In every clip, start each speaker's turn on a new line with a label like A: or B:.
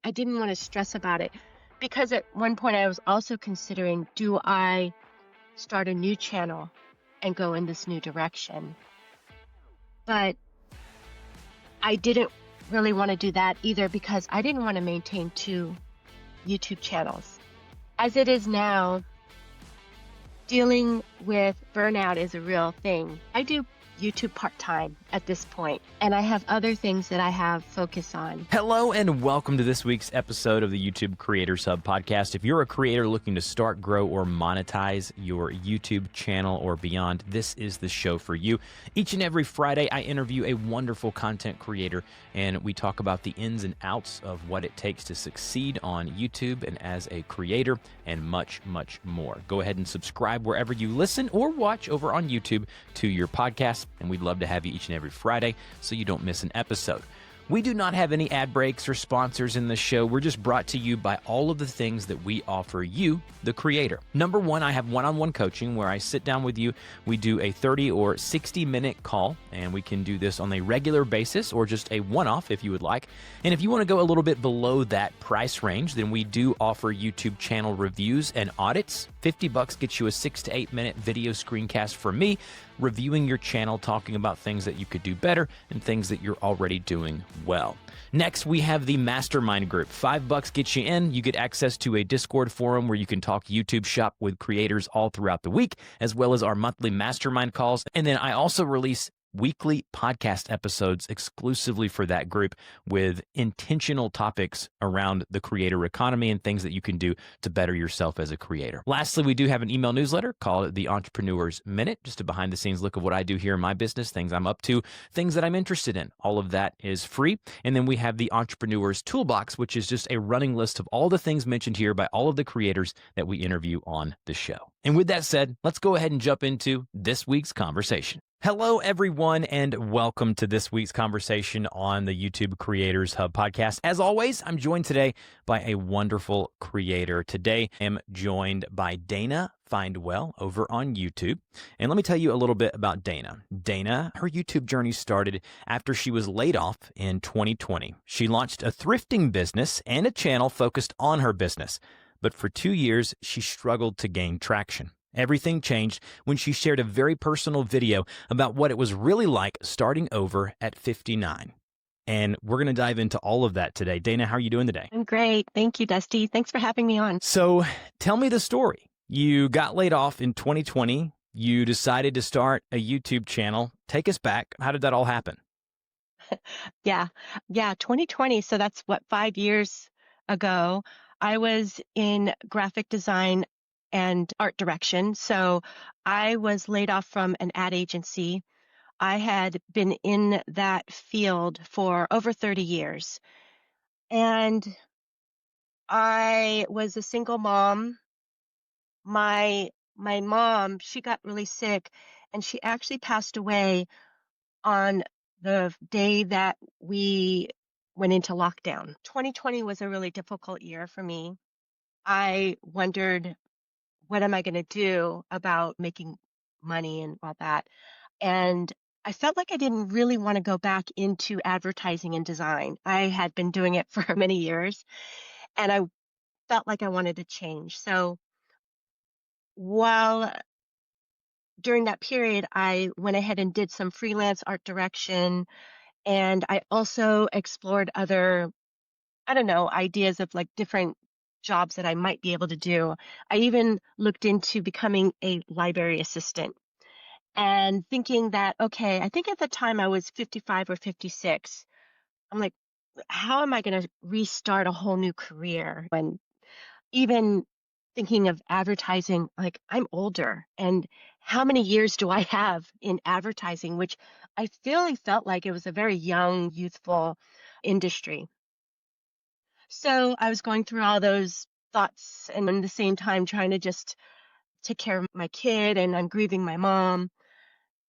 A: I didn't want to stress about it because at one point I was also considering, do I start a new channel and go in this new direction? But I didn't really want to do that either because I didn't want to maintain two YouTube channels. As it is now, dealing with burnout is a real thing. I do YouTube part-time at this point, and I have other things that I have focus on.
B: Hello and welcome to this week's episode of the YouTube Creators Hub podcast. If you're a creator looking to start, grow, or monetize your YouTube channel or beyond, this is the show for you. Each and every Friday, I interview a wonderful content creator, and we talk about the ins and outs of what it takes to succeed on YouTube and as a creator, and much, much more. Go ahead and subscribe wherever you listen or watch over on YouTube to your podcast, and we'd love to have you each and every Friday so you don't miss an episode. We do not have any ad breaks or sponsors in the show. We're just brought to you by all of the things that we offer you, the creator. Number one, I have one-on-one coaching where I sit down with you. We do a 30 or 60-minute call, and we can do this on a regular basis or just a one-off if you would like. And if you want to go a little bit below that price range, then we do offer YouTube channel reviews and audits. $50 gets you a 6 to 8 minute video screencast from me, reviewing your channel, talking about things that you could do better and things that you're already doing well. Next, we have the mastermind group. $5 gets you in. You get access to a Discord forum where you can talk YouTube shop with creators all throughout the week, as well as our monthly mastermind calls. And then I also release weekly podcast episodes exclusively for that group with intentional topics around the creator economy and things that you can do to better yourself as a creator. Lastly, we do have an email newsletter called The Entrepreneur's Minute, just a behind the scenes look of what I do here in my business, things I'm up to, things that I'm interested in. All of that is free. And then we have the Entrepreneur's Toolbox, which is just a running list of all the things mentioned here by all of the creators that we interview on the show. And with that said, let's go ahead and jump into this week's conversation. Hello, everyone, and welcome to this week's conversation on the YouTube Creators Hub podcast. As always, I'm joined today by a wonderful creator. Today, I'm joined by Dana Findwell over on YouTube. And let me tell you a little bit about Dana. Dana, her YouTube journey started after she was laid off in 2020. She launched a thrifting business and a channel focused on her business. But for 2 years, she struggled to gain traction. Everything changed when she shared a very personal video about what it was really like starting over at 59. And we're going to dive into all of that today. Dana, how are you doing today?
A: I'm great. Thank you, Dusty. Thanks for having me on.
B: So tell me the story. You got laid off in 2020. You decided to start a YouTube channel. Take us back. How did that all happen?
A: Yeah, 2020. So that's 5 years ago. I was in graphic design and art direction. So I was laid off from an ad agency. I had been in that field for over 30 years. And I was a single mom. My mom, she got really sick and she actually passed away on the day that we went into lockdown. 2020 was a really difficult year for me. I wondered, what am I going to do about making money and all that? And I felt like I didn't really want to go back into advertising and design. I had been doing it for many years and I felt like I wanted to change. So while during that period, I went ahead and did some freelance art direction, and I also explored other, ideas of like different jobs that I might be able to do. I even looked into becoming a library assistant and thinking that, okay, I think at the time I was 55 or 56. I'm like, how am I going to restart a whole new career? And even thinking of advertising, like I'm older and how many years do I have in advertising, which I really felt like it was a very young, youthful industry. So I was going through all those thoughts and at the same time trying to just take care of my kid, and I'm grieving my mom.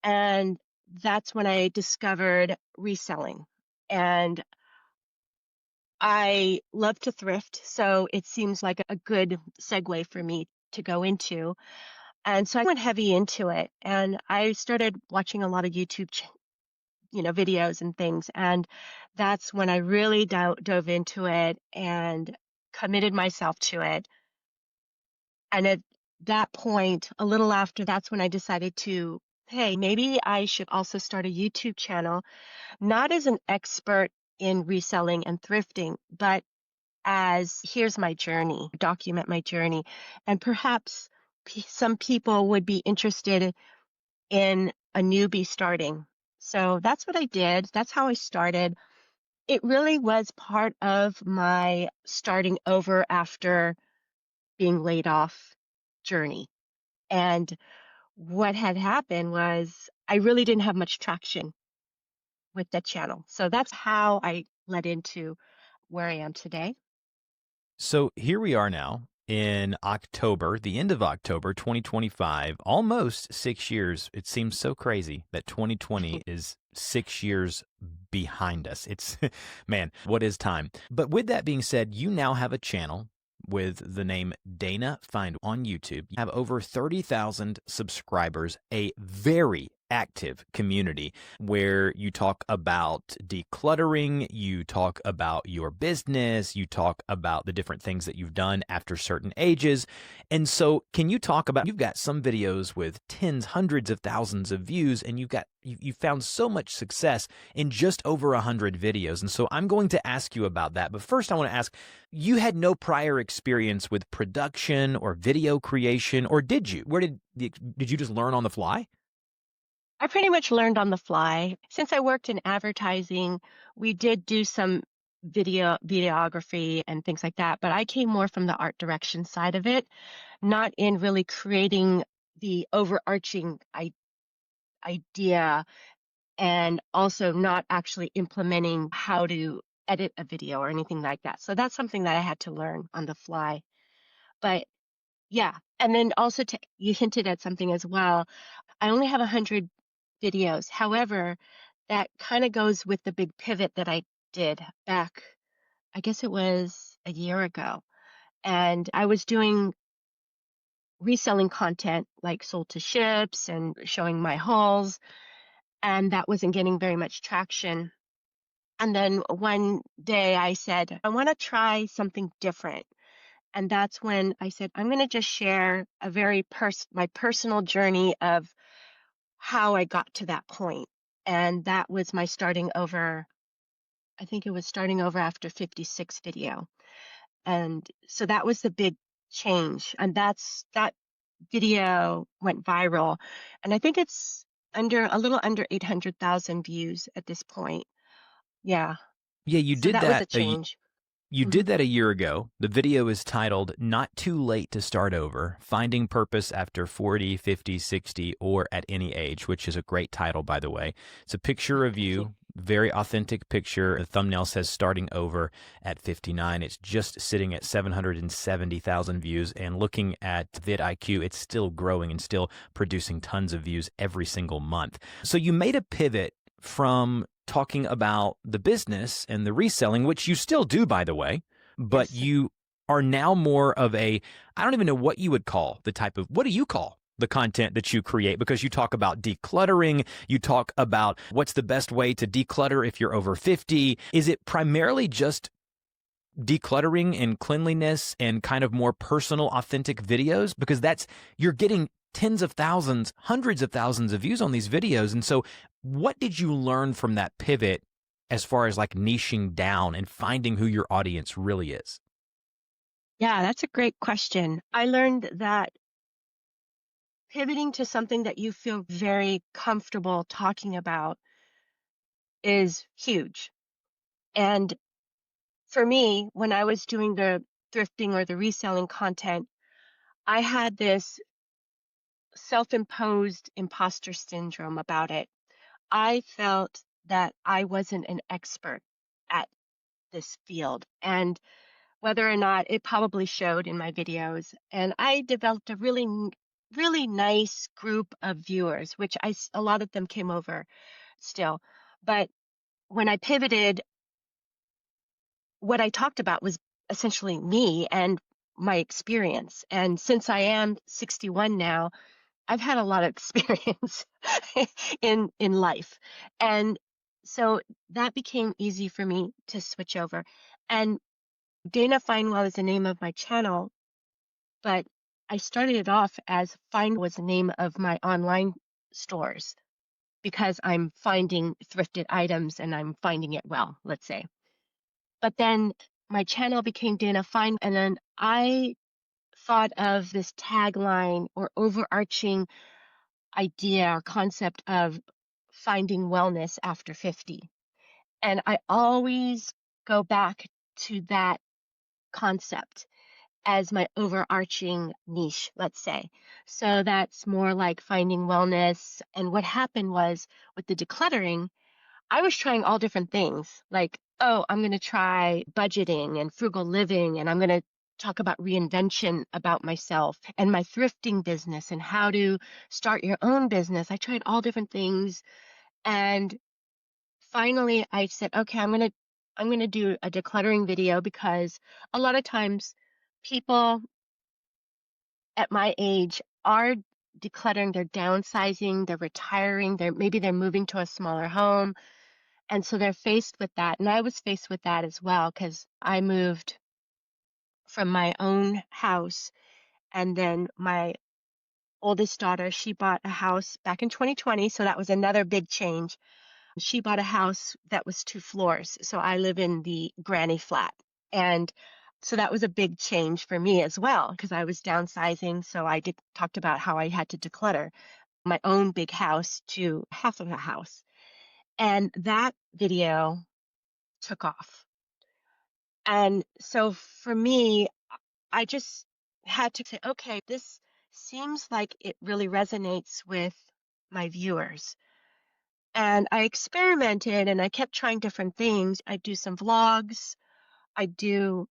A: And that's when I discovered reselling. And I love to thrift, so it seems like a good segue for me to go into. And so I went heavy into it, and I started watching a lot of YouTube videos and things. And that's when I really dove into it and committed myself to it. And at that point, a little after, that's when I decided to, hey, maybe I should also start a YouTube channel, not as an expert in reselling and thrifting, but as here's my journey, document my journey. And perhaps some people would be interested in a newbie starting. So that's what I did. That's how I started. It really was part of my starting over after being laid off journey. And what had happened was I really didn't have much traction with the channel. So that's how I led into where I am today.
B: So here we are now in October, the end of October 2025, almost 6 years. It seems so crazy that 2020 is 6 years behind us. It's, man, what is time? But with that being said, you now have a channel with the name Dana Findwell on YouTube. You have over 30,000 subscribers, a very active community where you talk about decluttering, you talk about your business, you talk about the different things that you've done after certain ages. And so can you talk about, you've got some videos with tens, hundreds of thousands of views, and you found so much success in just over 100 videos. And so I'm going to ask you about that. But first I want to ask, you had no prior experience with production or video creation, or did you? Did you just learn on the fly?
A: I pretty much learned on the fly. Since I worked in advertising, we did do some videography and things like that, but I came more from the art direction side of it, not in really creating the overarching idea, and also not actually implementing how to edit a video or anything like that. So that's something that I had to learn on the fly. But yeah, and then also you hinted at something as well. I only have 100 videos. However, that kind of goes with the big pivot that I did back, I guess it was a year ago. And I was doing reselling content like sold to ships and showing my hauls, and that wasn't getting very much traction. And then one day I said, I want to try something different. And that's when I said, I'm going to just share a very my personal journey of how I got to that point. And that was my starting over. I think it was starting over after 56 video. And so that was the big change. And that video went viral. And I think it's a little under 800,000 views at this point. Yeah.
B: Yeah, you
A: So
B: did
A: that was
B: that
A: a change.
B: You
A: Mhm.
B: did that a year ago. The video is titled Not Too Late to Start Over, Finding Purpose After 40, 50, 60, or at Any Age, which is a great title, by the way. It's a picture of
A: Thank you.
B: you, very authentic picture. The thumbnail says Starting Over at 59. It's just sitting at 770,000 views. And looking at vidIQ, it's still growing and still producing tons of views every single month. So you made a pivot from talking about the business and the reselling, which you still do, by the way, but
A: Yes.
B: you are now more of I don't even know what you would call what do you call the content that you create? Because you talk about decluttering, you talk about what's the best way to declutter if you're over 50. Is it primarily just decluttering and cleanliness and kind of more personal, authentic videos? Because you're getting tens of thousands, hundreds of thousands of views on these videos. And so what did you learn from that pivot as far as like niching down and finding who your audience really is?
A: Yeah, that's a great question. I learned that pivoting to something that you feel very comfortable talking about is huge. And for me, when I was doing the thrifting or the reselling content, I had this self-imposed imposter syndrome about it. I felt that I wasn't an expert at this field, and whether or not it probably showed in my videos. And I developed a really nice group of viewers, which a lot of them came over still. But when I pivoted, what I talked about was essentially me and my experience. And since I am 61 now, I've had a lot of experience in life. And So that became easy for me to switch over. And Dana Findwell is the name of my channel, but I started it off as Find was the name of my online stores because I'm finding thrifted items and I'm finding it well, let's say. But then my channel became Dana Find, and then I thought of this tagline or overarching idea or concept of finding wellness after 50. And I always go back to that concept as my overarching niche, let's say. So that's more like finding wellness. And what happened was with the decluttering, I was trying all different things. Like, oh, I'm going to try budgeting and frugal living, and I'm going to talk about reinvention about myself and my thrifting business and how to start your own business. I tried all different things. And finally I said, okay, I'm going to do a decluttering video because a lot of times people at my age are decluttering, they're downsizing, they're retiring, they're moving to a smaller home. And so they're faced with that. And I was faced with that as well because I moved from my own house. And then my oldest daughter, she bought a house back in 2020. So that was another big change. She bought a house that was 2 floors. So I live in the granny flat. And so that was a big change for me as well because I was downsizing. So I talked about how I had to declutter my own big house to half of a house. And that video took off. And so for me, I just had to say, okay, this seems like it really resonates with my viewers. And I experimented and I kept trying different things. I do some vlogs, I do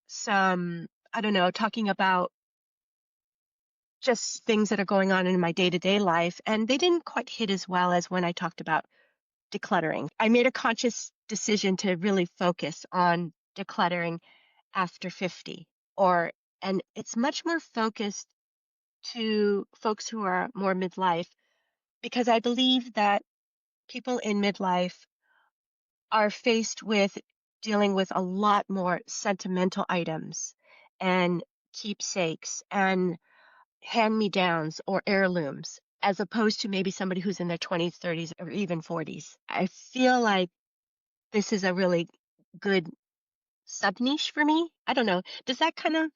A: some, I don't know, talking about just things that are going on in my day to day life. And they didn't quite hit as well as when I talked about decluttering. I made a conscious decision to really focus on decluttering after 50 or and it's much more focused to folks who are more midlife because I believe that people in midlife are faced with dealing with a lot more sentimental items and keepsakes and hand-me-downs or heirlooms as opposed to maybe somebody who's in their 20s, 30s, or even 40s. I feel like this is a really good sub niche for me. I don't know. Does that kind of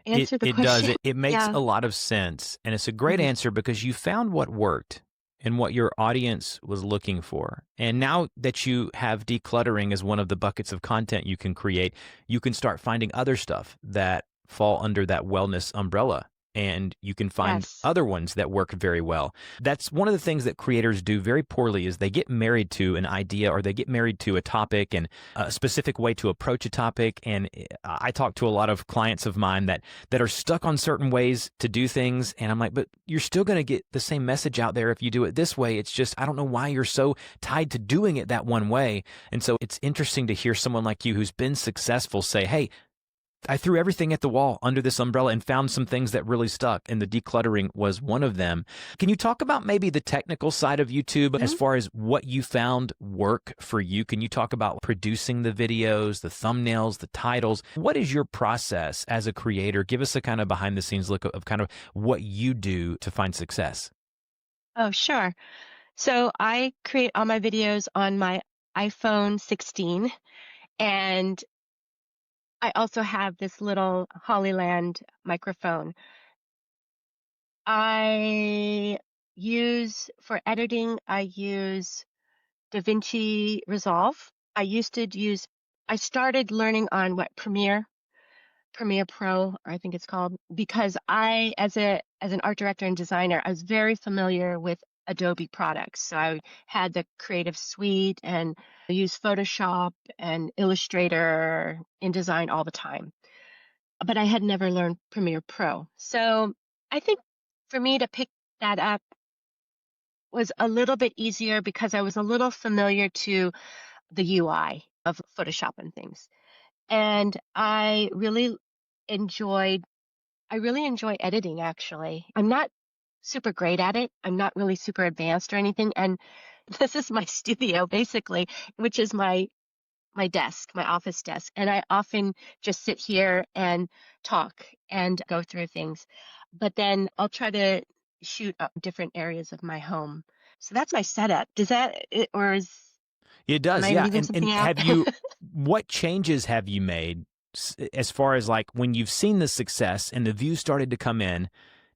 B: It
A: answer the
B: it does.
A: question?
B: It makes
A: Yeah.
B: a lot of sense, and it's a great
A: Mhm.
B: answer because you found what worked and what your audience was looking for. And now that you have decluttering as one of the buckets of content you can create, you can start finding other stuff that fall under that wellness umbrella. And you can find
A: Yes.
B: other ones that work very well. That's one of the things that creators do very poorly is they get married to an idea or they get married to a topic and a specific way to approach a topic. And I talk to a lot of clients of mine that are stuck on certain ways to do things. And I'm like, but you're still going to get the same message out there if you do it this way. It's just, I don't know why you're so tied to doing it that one way. And so it's interesting to hear someone like you who's been successful say, hey, I threw everything at the wall under this umbrella and found some things that really stuck, and the decluttering was one of them. Can you talk about maybe the technical side of YouTube as
A: Mhm.
B: far as what you found work for you? Can you talk about producing the videos, the thumbnails, the titles? What is your process as a creator? Give us a kind of behind the scenes look of kind of what you do to find success.
A: Oh, sure. So I create all my videos on my iPhone 16, and I also have this little Hollyland microphone. I use for editing, I use DaVinci Resolve. I started learning on what Premiere Pro, I think it's called, because I, as an art director and designer, I was very familiar with Adobe products. So I had the Creative Suite and I used Photoshop and Illustrator, InDesign all the time. But I had never learned Premiere Pro. So I think for me to pick that up was a little bit easier because I was a little familiar to the UI of Photoshop and things. And enjoyed I really enjoy editing actually. I'm not super great at it. I'm not really super advanced or anything. And this is my studio basically, which is my desk, my office desk. And I often just sit here and talk and go through things. But then I'll try to shoot up different areas of my home. So that's my setup. Does that, or
B: It
A: am
B: does,
A: I
B: yeah.
A: leaving
B: And
A: something out?
B: have you what changes have you made as far as like when you've seen the success and the views started to come in?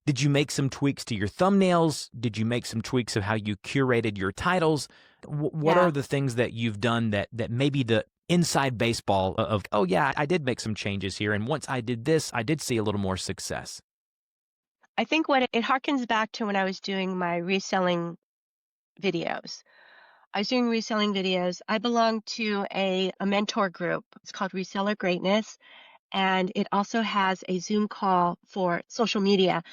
B: Did you make some tweaks to your thumbnails? Did you make some tweaks of how you curated your titles? What are
A: Yeah.
B: the things that you've done that maybe the inside baseball of, oh yeah, I did make some changes here, and once I did this, I did see a little more success.
A: I think what it harkens back to when I was doing my reselling videos. I was doing reselling videos. I belong to a mentor group. It's called Reseller Greatness. And it also has a Zoom call for social media.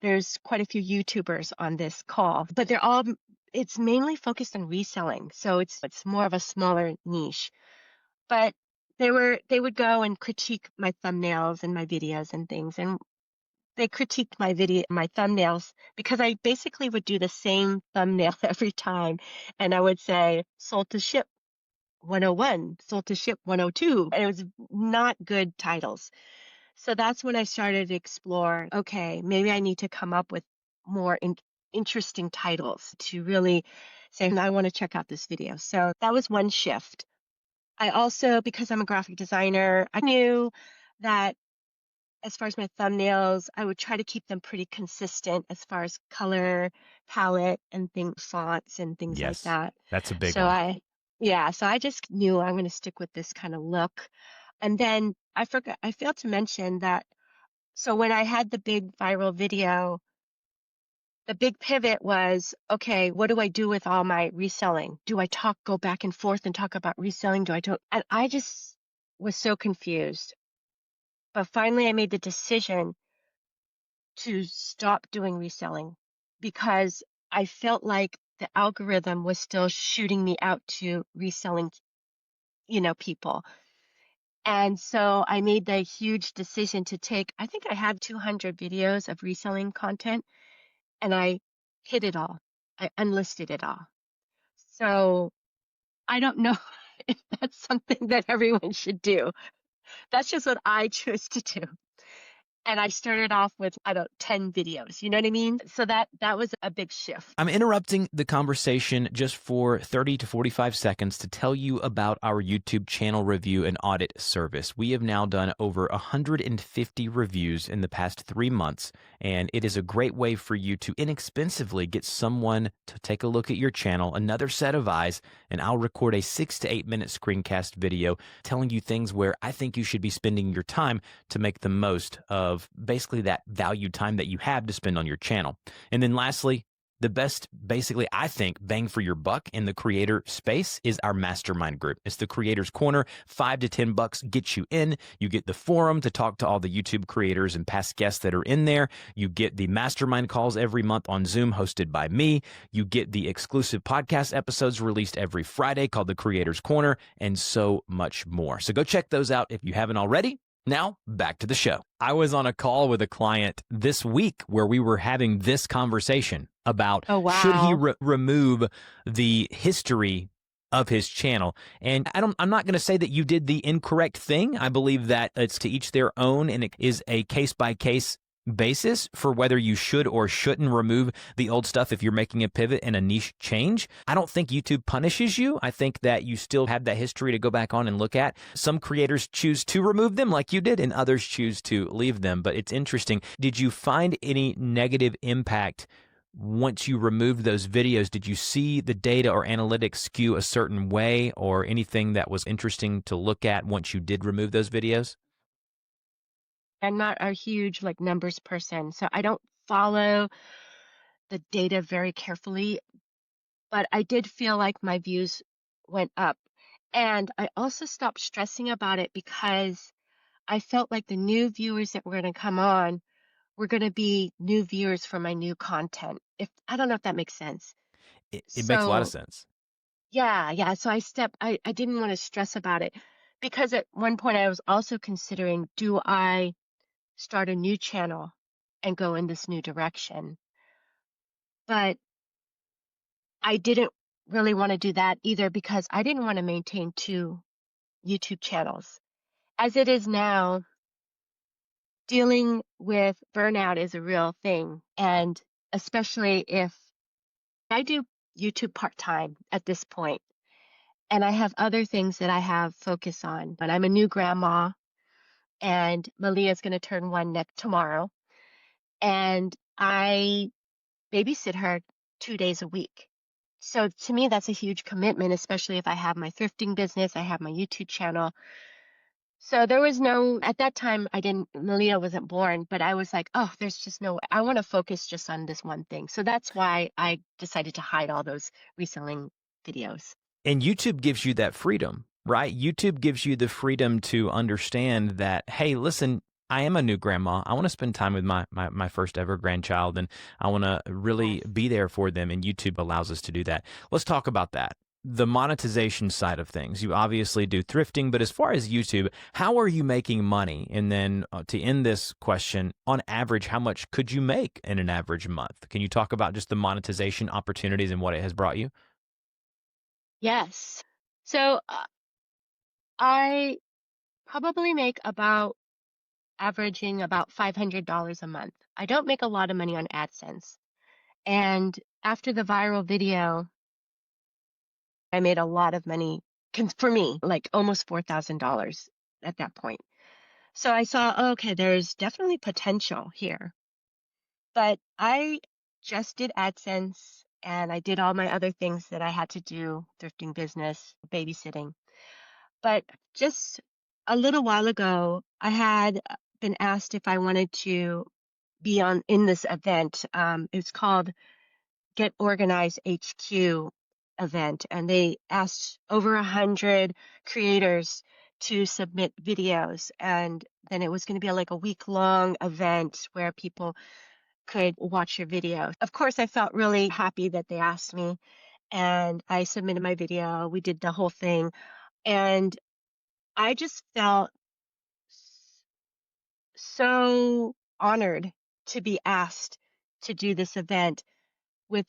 A: There's quite a few YouTubers on this call, but it's mainly focused on reselling. So it's more of a smaller niche. But they would go and critique my thumbnails and my videos and things. And they critiqued my thumbnails because I basically would do the same thumbnail every time. And I would say, sold to ship 101, sold to ship 102. And it was not good titles. So that's when I started to explore, okay, maybe I need to come up with more interesting titles to really say, I want to check out this video. So that was one shift. I also, because I'm a graphic designer, I knew that as far as my thumbnails, I would try to keep them pretty consistent as far as color palette and things, fonts and things like
B: Yes,
A: that.
B: that's a big
A: So
B: one.
A: yeah, so I just knew I'm going to stick with this kind of look. And then I failed to mention that. So when I had the big viral video, the big pivot was, okay, what do I do with all my reselling? Do I go back and forth and talk about reselling? And I just was so confused. But finally, I made the decision to stop doing reselling because I felt like the algorithm was still shooting me out to reselling, people. And so I made the huge decision to I think I had 200 videos of reselling content and I hid it all. I unlisted it all. So I don't know if that's something that everyone should do. That's just what I chose to do. And I started off with, I don't 10 videos, you know what I mean? So that was a big shift.
B: I'm interrupting the conversation just for 30 to 45 seconds to tell you about our YouTube channel review and audit service. We have now done over 150 reviews in the past 3 months, and it is a great way for you to inexpensively get someone to take a look at your channel, another set of eyes, and I'll record a 6 to 8 minute screencast video telling you things where I think you should be spending your time to make the most of basically that valued time that you have to spend on your channel. And then lastly, the best, basically, I think, bang for your buck in the creator space is our mastermind group. It's the Creators Corner. $5 to $10 gets you in. You get the forum to talk to all the YouTube creators and past guests that are in there. You get the mastermind calls every month on Zoom hosted by me. You get the exclusive podcast episodes released every Friday called the Creators Corner, and so much more. So go check those out if you haven't already. Now, back to the show. I was on a call with a client this week where we were having this conversation about
A: Oh,
B: should he
A: wow.
B: remove the history of his channel. And I'm not going to say that you did the incorrect thing. I believe that it's to each their own, and it is a case by case basis for whether you should or shouldn't remove the old stuff if you're making a pivot and a niche change. I don't think YouTube punishes you. I think that you still have that history to go back on and look at. Some creators choose to remove them like you did, and others choose to leave them. But it's interesting. Did you find any negative impact once you removed those videos? Did you see the data or analytics skew a certain way, or anything that was interesting to look at once you did remove those videos?
A: I'm not a huge like numbers person, so I don't follow the data very carefully, but I did feel like my views went up. And I also stopped stressing about it because I felt like the new viewers that were going to come on were going to be new viewers for my new content. If I don't know if that makes sense.
B: It makes a lot of
A: So,
B: sense.
A: yeah, yeah. So I didn't want to stress about it because at one point I was also considering, do I start a new channel and go in this new direction? But I didn't really want to do that either because I didn't want to maintain two YouTube channels. As it is now, dealing with burnout is a real thing. And especially if I do YouTube part time at this point, and I have other things that I have focus on. But I'm a new grandma, and Malia's going to turn one next tomorrow. And I babysit her 2 days a week. So to me, that's a huge commitment, especially if I have my thrifting business, I have my YouTube channel. So there was no, at that time, Malia wasn't born, but I was like, oh, there's just no, I want to focus just on this one thing. So that's why I decided to hide all those reselling videos.
B: And YouTube gives you that freedom, right? YouTube gives you the freedom to understand that, hey, listen, I am a new grandma. I want to spend time with my first ever grandchild, and I want to really
A: Yes.
B: be there for them. And YouTube allows us to do that. Let's talk about that. The monetization side of things. You obviously do thrifting, but as far as YouTube, how are you making money? And then to end this question, on average, how much could you make in an average month? Can you talk about just the monetization opportunities and what it has brought you?
A: Yes. So I probably make about averaging about $500 a month. I don't make a lot of money on AdSense. And after the viral video, I made a lot of money for me, like almost $4,000 at that point. So I saw, oh, okay, there's definitely potential here. But I just did AdSense and I did all my other things that I had to do, thrifting business, babysitting. But just a little while ago, I had been asked if I wanted to be on in this event. It's called Get Organized HQ event, and they asked over 100 creators to submit videos, and then it was going to be like a week-long event where people could watch your video. Of course, I felt really happy that they asked me, and I submitted my video. We did the whole thing, and I just felt so honored to be asked to do this event with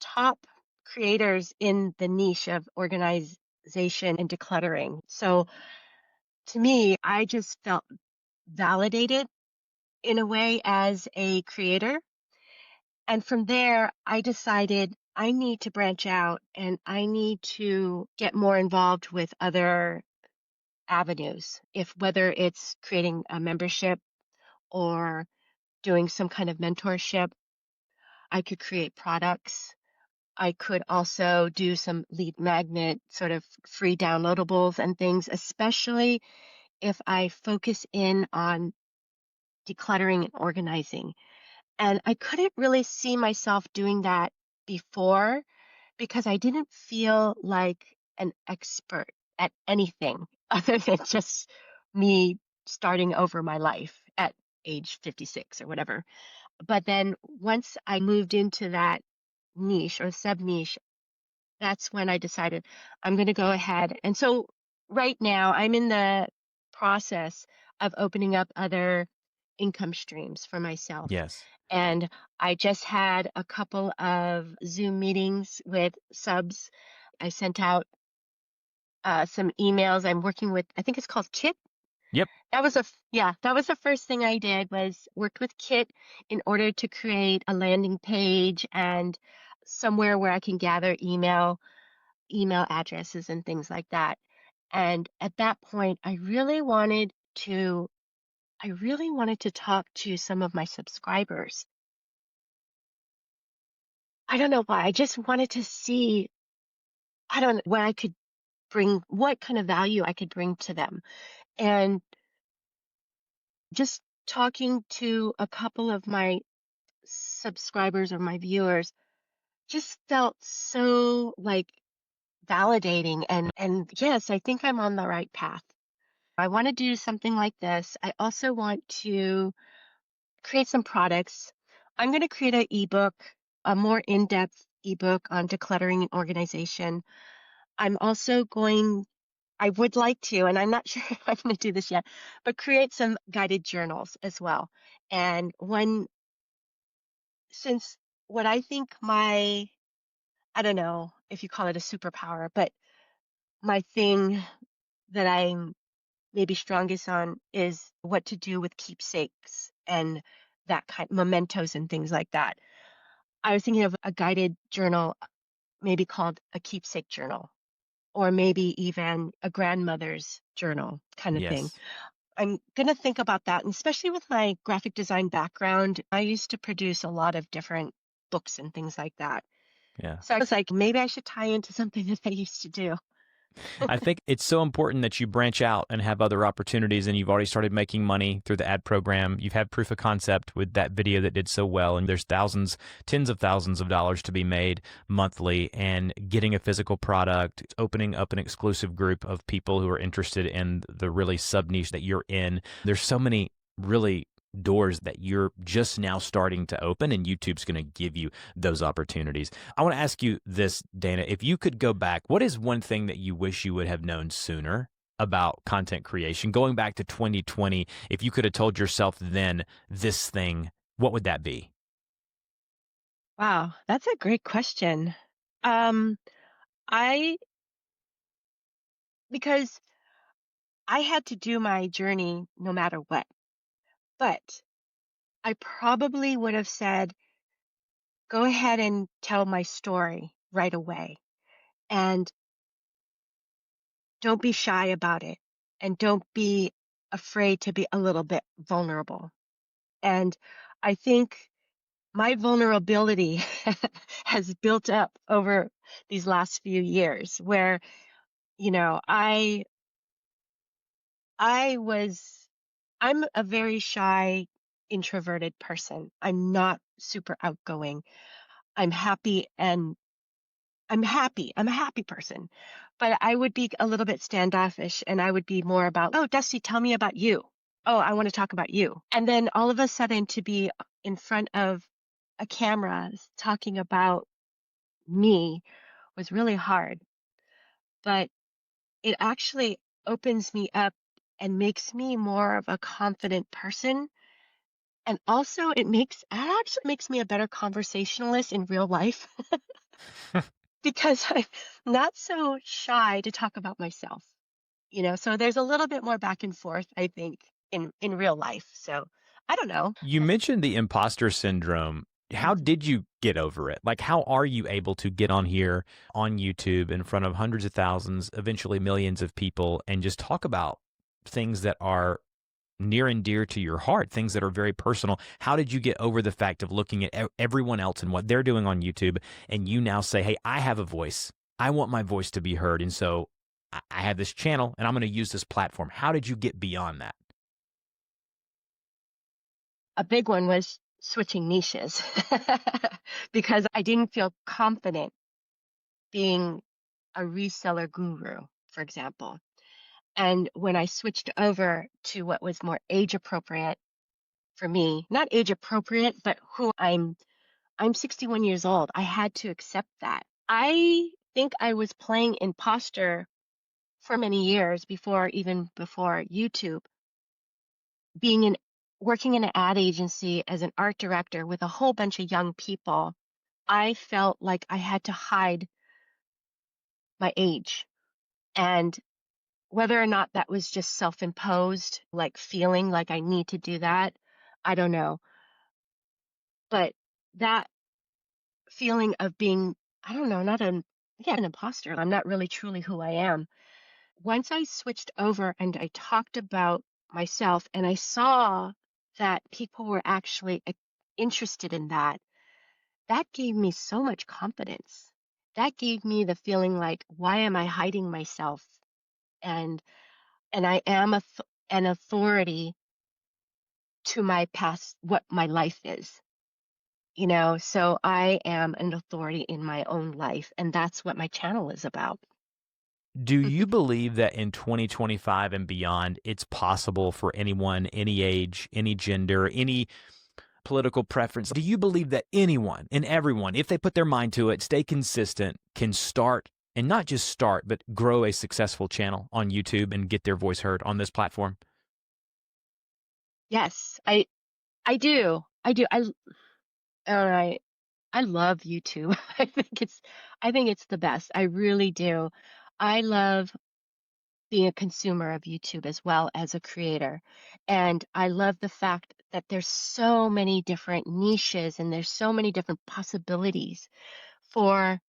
A: top creators in the niche of organization and decluttering. So to me, I just felt validated in a way as a creator. And from there, I decided I need to branch out and I need to get more involved with other avenues. If whether it's creating a membership or doing some kind of mentorship, I could create products. I could also do some lead magnet sort of free downloadables and things, especially if I focus in on decluttering and organizing. And I couldn't really see myself doing that before because I didn't feel like an expert at anything other than just me starting over my life at age 56 or whatever. But then once I moved into that niche or sub niche, that's when I decided I'm going to go ahead. And so right now I'm in the process of opening up other income streams for myself.
B: Yes.
A: And I just had a couple of Zoom meetings with subs. I sent out some emails. I'm working with, I think it's called Kit.
B: Yep.
A: Yeah, that was the first thing I did was worked with Kit in order to create a landing page and somewhere where I can gather email addresses and things like that. And at that point, I really wanted to talk to some of my subscribers. I don't know why. I just wanted to see, I don't know, what kind of value I could bring to them. And just talking to a couple of my subscribers or my viewers just felt so like validating and yes, I think I'm on the right path. I want to do something like this. I also want to create some products. I'm going to create an ebook, a more in-depth ebook on decluttering and organization. I'm also I would like to, and I'm not sure if I'm going to do this yet, but create some guided journals as well. And since what I think I don't know, if you call it a superpower, but my thing that I'm maybe strongest on is what to do with keepsakes and that kind mementos and things like that. I was thinking of a guided journal, maybe called a keepsake journal, or maybe even a grandmother's journal kind of thing.
B: Yes.
A: I'm going to think about that. And especially with my graphic design background, I used to produce a lot of different books and things like that.
B: Yeah.
A: So I was like, maybe I should tie into something that I used to do.
B: I think it's so important that you branch out and have other opportunities. And you've already started making money through the ad program. You've had proof of concept with that video that did so well. And there's thousands, tens of thousands of dollars to be made monthly. And getting a physical product, opening up an exclusive group of people who are interested in the really sub niche that you're in. There's so many really doors that you're just now starting to open, and YouTube's going to give you those opportunities. I want to ask you this, Dana. If you could go back, what is one thing that you wish you would have known sooner about content creation? Going back to 2020, if you could have told yourself then this thing, what would that be?
A: Wow, that's a great question. Um, I because I had to do my journey no matter what, but I probably would have said, go ahead and tell my story right away. And don't be shy about it. And don't be afraid to be a little bit vulnerable. And I think my vulnerability has built up over these last few years where, you know, I was I'm a very shy, introverted person. I'm not super outgoing. I'm happy and I'm happy. I'm a happy person. But I would be a little bit standoffish and I would be more about, "Oh, Dusty, tell me about you. Oh, I want to talk about you." And then all of a sudden to be in front of a camera talking about me was really hard. But it actually opens me up and makes me more of a confident person. And also it actually makes me a better conversationalist in real life because I'm not so shy to talk about myself, you know? So there's a little bit more back and forth, I think, in real life. So I don't know.
B: You mentioned the imposter syndrome. How
A: Mhm.
B: did you get over it? Like, how are you able to get on here on YouTube in front of hundreds of thousands, eventually millions of people, and just talk about things that are near and dear to your heart, things that are very personal? How did you get over the fact of looking at everyone else and what they're doing on YouTube, and you now say, hey, I have a voice. I want my voice to be heard. And so I have this channel and I'm going to use this platform. How did you get beyond that?
A: A big one was switching niches because I didn't feel confident being a reseller guru, for example. And when I switched over to what was more age appropriate for me, not age appropriate, but who I'm 61 years old. I had to accept that. I think I was playing Imposter for many years before YouTube, being in working in an ad agency as an art director with a whole bunch of young people. I felt like I had to hide my age. And whether or not that was just self-imposed, like feeling like I need to do that, I don't know. But that feeling of being, I don't know, not an yeah, an imposter. I'm not really truly who I am. Once I switched over and I talked about myself and I saw that people were actually interested in that, that gave me so much confidence. That gave me the feeling like, why am I hiding myself? And I am an authority to my past, what my life is. You know, so I am an authority in my own life, and that's what my channel is about.
B: Do you believe that in 2025 and beyond, it's possible for anyone, any age, any gender, any political preference? Do you believe that anyone and everyone, if they put their mind to it, stay consistent, can start and not just start, but grow a successful channel on YouTube and get their voice heard on this platform?
A: Yes, I do. I do. I all right. I love YouTube. I think it's the best. I really do. I love being a consumer of YouTube as well as a creator. And I love the fact that there's so many different niches and there's so many different possibilities for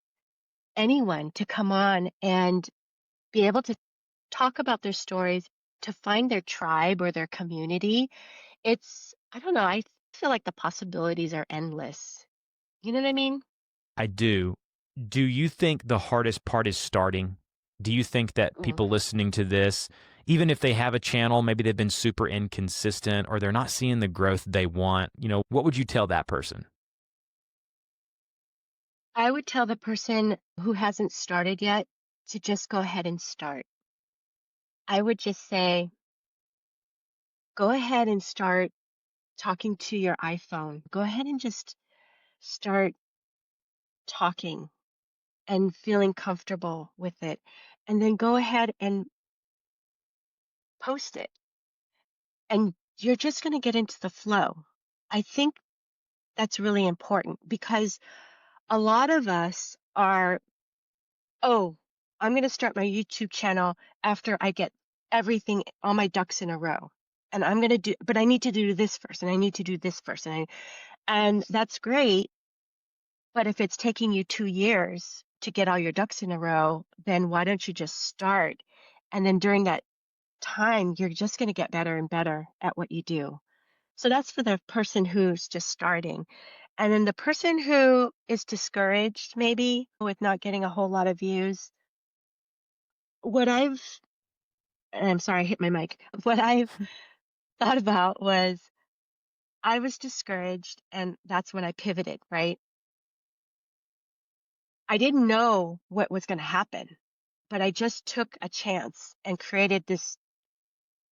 A: anyone to come on and be able to talk about their stories, to find their tribe or their community. I don't know, I feel like the possibilities are endless. You know what I mean?
B: I do. Do you think the hardest part is starting? Do you think that
A: Mm.
B: people listening to this, even if they have a channel, maybe they've been super inconsistent or they're not seeing the growth they want, what would you tell that person?
A: I would tell the person who hasn't started yet to just go ahead and start. I would just say, go ahead and start talking to your iPhone. Go ahead and just start talking and feeling comfortable with it. And then go ahead and post it. And you're just going to get into the flow. I think that's really important because a lot of us are, oh, I'm going to start my YouTube channel after I get everything, all my ducks in a row. And I'm going to do, but I need to do this first and I need to do this first. And that's great. But if it's taking you 2 years to get all your ducks in a row, then why don't you just start? And then during that time, you're just going to get better and better at what you do. So that's for the person who's just starting. And then the person who is discouraged, maybe with not getting a whole lot of views, what I've, and I'm sorry, I hit my mic. What I've thought about was I was discouraged, and that's when I pivoted, right? I didn't know what was going to happen, but I just took a chance and created this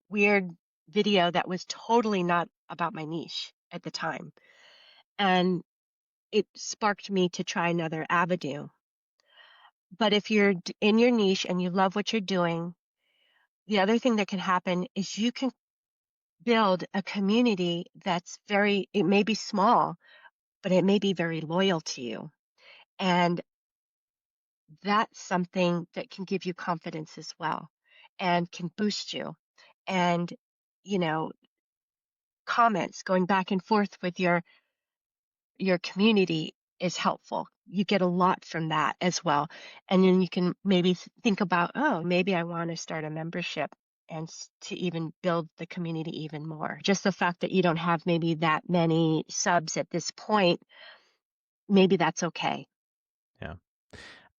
A: weird video that was totally not about my niche at the time. And it sparked me to try another avenue. But if you're in your niche and you love what you're doing, the other thing that can happen is you can build a community it may be small, but it may be very loyal to you. And that's something that can give you confidence as well and can boost you. And, you know, comments going back and forth with your community is helpful. You get a lot from that as well. And then you can maybe think about, oh, maybe I want to start a membership and to even build the community even more. Just the fact that you don't have maybe that many subs at this point, maybe that's okay.
B: Yeah.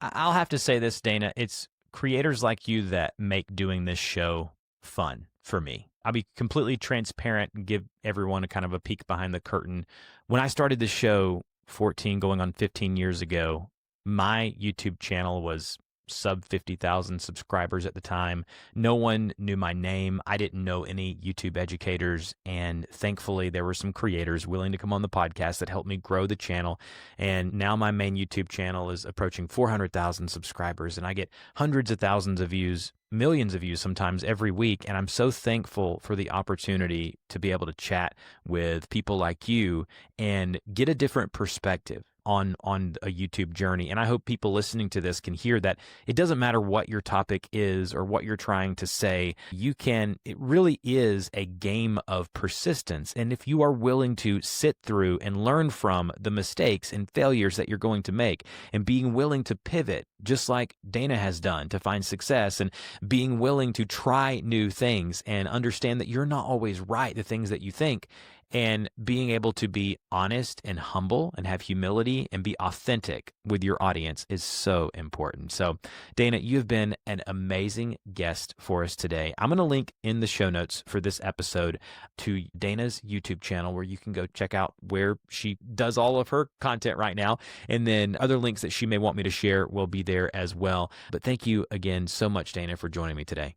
B: I'll have to say this, Dana. It's creators like you that make doing this show fun for me. I'll be completely transparent and give everyone a kind of a peek behind the curtain. When I started the show 14 going on 15 years ago, my YouTube channel was sub 50,000 subscribers at the time. No one knew my name. I didn't know any YouTube educators. And thankfully, there were some creators willing to come on the podcast that helped me grow the channel. And now my main YouTube channel is approaching 400,000 subscribers, and I get hundreds of thousands of views, millions of views sometimes every week. And I'm so thankful for the opportunity to be able to chat with people like you and get a different perspective on a YouTube journey. And I hope people listening to this can hear that it doesn't matter what your topic is or what you're trying to say. It really is a game of persistence. And if you are willing to sit through and learn from the mistakes and failures that you're going to make and being willing to pivot, just like Dana has done to find success, and being willing to try new things and understand that you're not always right, the things that you think, and being able to be honest and humble and have humility and be authentic with your audience is so important. So, Dana, you've been an amazing guest for us today. I'm going to link in the show notes for this episode to Dana's YouTube channel where you can go check out where she does all of her content right now. And then other links that she may want me to share will be there as well. But thank you again so much, Dana, for joining me today.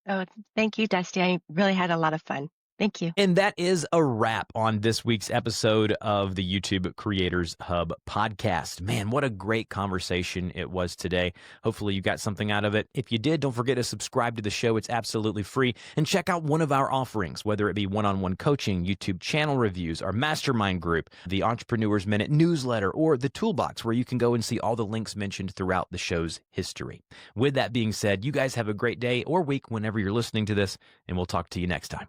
A: Oh, thank you, Dusty. I really had a lot of fun. Thank you.
B: And that is a wrap on this week's episode of the YouTube Creators Hub podcast. Man, what a great conversation it was today. Hopefully you got something out of it. If you did, don't forget to subscribe to the show. It's absolutely free. And check out one of our offerings, whether it be one-on-one coaching, YouTube channel reviews, our mastermind group, the Entrepreneur's Minute newsletter, or the toolbox where you can go and see all the links mentioned throughout the show's history. With that being said, you guys have a great day or week whenever you're listening to this, and we'll talk to you next time.